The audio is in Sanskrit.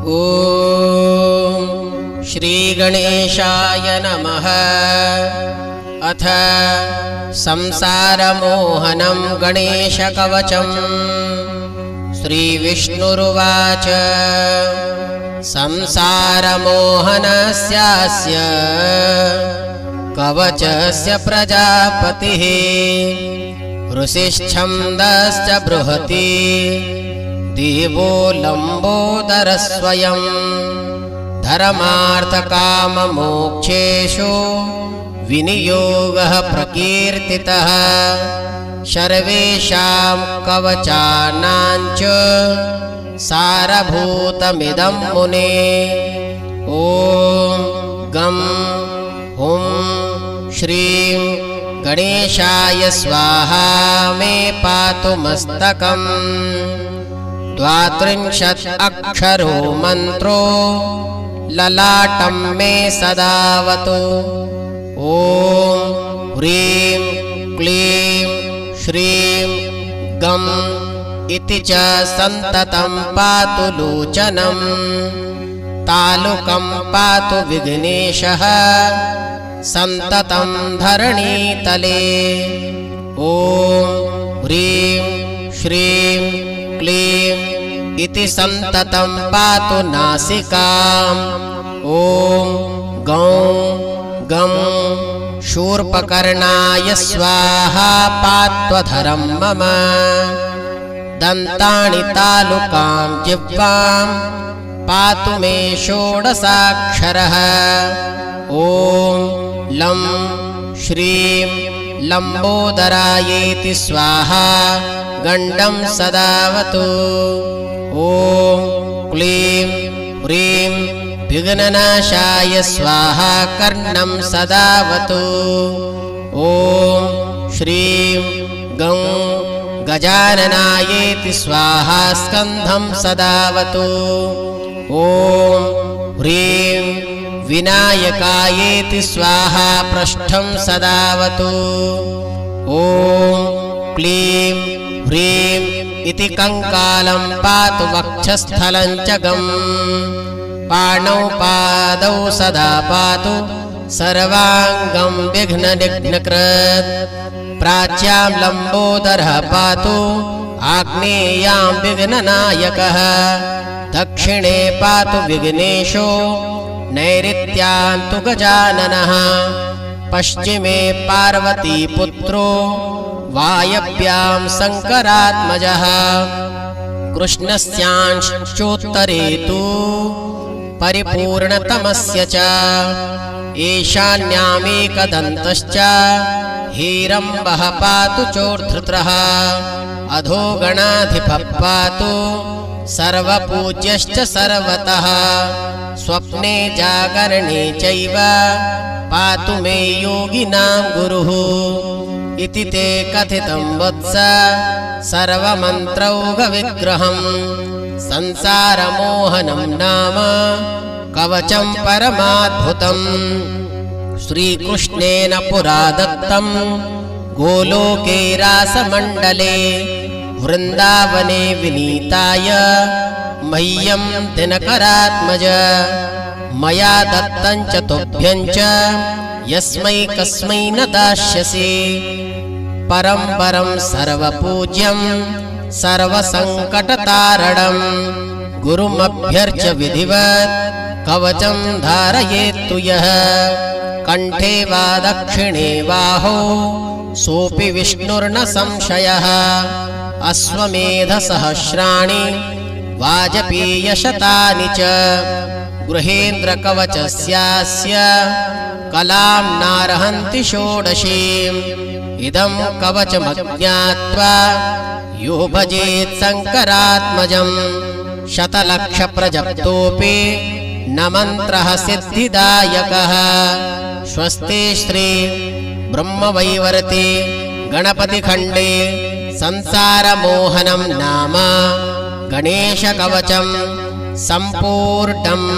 ॐ श्रीगणेशाय नमः। अथ संसारमोहनं गणेशकवचम्। श्रीविष्णुरुवाच संसारमोहनस्यास्य कवचस्य प्रजापतिः ऋषिश्छन्दश्च बृहति देवो लम्बोदरस्वयं धर्मार्थकाममोक्षेषु विनियोगः प्रकीर्तितः सर्वेषां कवचानां च सारभूतमिदं मुने। ॐ गं हुं श्रीं गणेशाय स्वाहा मे पातु मस्तकम्। 32 अक्षरो मन्त्रो ललाटं मे सदावतु। ॐ ह्रीं क्लीं श्रीं गं इति च सन्ततं पातु लोचनं। तालुकं पातु विघ्नेशः सन्ततं धरणीतले। ॐ ह्रीं श्रीं क्लीं इति सन्ततं पातु नासिकाम्। ॐ गौं गं शूर्पकर्णाय स्वाहा पात्वधरं मम। दन्तानि तालुकां जिह्वां पातु मे षोडशाक्षरः। ॐ लं श्रीं लम्बोदरायेति स्वाहा गण्डं सदावतु। ॐ क्लीं ह्रीं विघ्ननाशाय स्वाहा कर्णं सदावतु। ॐ श्रीं गं गजाननायेति स्वाहा स्कन्धं सदावतु। ॐ ह्रीं विनायकायेति स्वाहा पृष्ठं सदावतु। ॐ क्लीं ह्रीं इति कंकालं पातु वक्षस्थलं च गम्। पाणौ पादौ सदा पातु सर्वाङ्गं विघ्ननिघ्नकृत्। प्राच्यां लम्बोदरः पातु आग्नेयां विघ्ननायकः। दक्षिणे पातु विघ्नेशो नैऋत्यां तु गजाननः। पश्चिमे पार्वतीपुत्रो वायव्यां शङ्करात्मजः। कृष्णस्याश्चोत्तरे तु परिपूर्णतमस्य च। ईशान्यामेकदन्तश्च हीरम्बः पातु चोर्धृतः। अधो गणाधिपः पातु सर्वपूज्यश्च सर्वतः। स्वप्ने जागरणे चैव पातु मे योगिनां गुरुः। इति ते कथितं वत्स सर्वमन्त्रौघविग्रहम्। संसारमोहनं नाम कवचं परमाद्भुतम्। श्रीकृष्णेन पुरा दत्तं गोलोके रासमण्डले। वृन्दावने विनीताय मह्यं दिनकरात्मज। मया दत्तं च तुभ्यं च यस्मै कस्मै न दास्यसि। परं परं सर्वपूज्यं सर्वसङ्कटतारणं गुरुमभ्यर्च्य विधिवत् कवचं धारयेत्तु यः। कण्ठे वा दक्षिणे बाहौ सोऽपि विष्णुर्न संशयः। अश्वमेधसहस्राणि वाजपेयशतानि च गृहेन्द्रकवचस्यास्य कलां नार्हन्ति षोडशीम्। इदं कवचमज्ञात्वा यो भजेत् शङ्करात्मजं शतलक्षप्रजप्तोऽपि न मन्त्रः सिद्धिदायकः। स्वस्ति श्री ब्रह्मवैवर्ते गणपतिखण्डे संसारमोहनं नाम गणेशकवचं सम्पूर्णम्।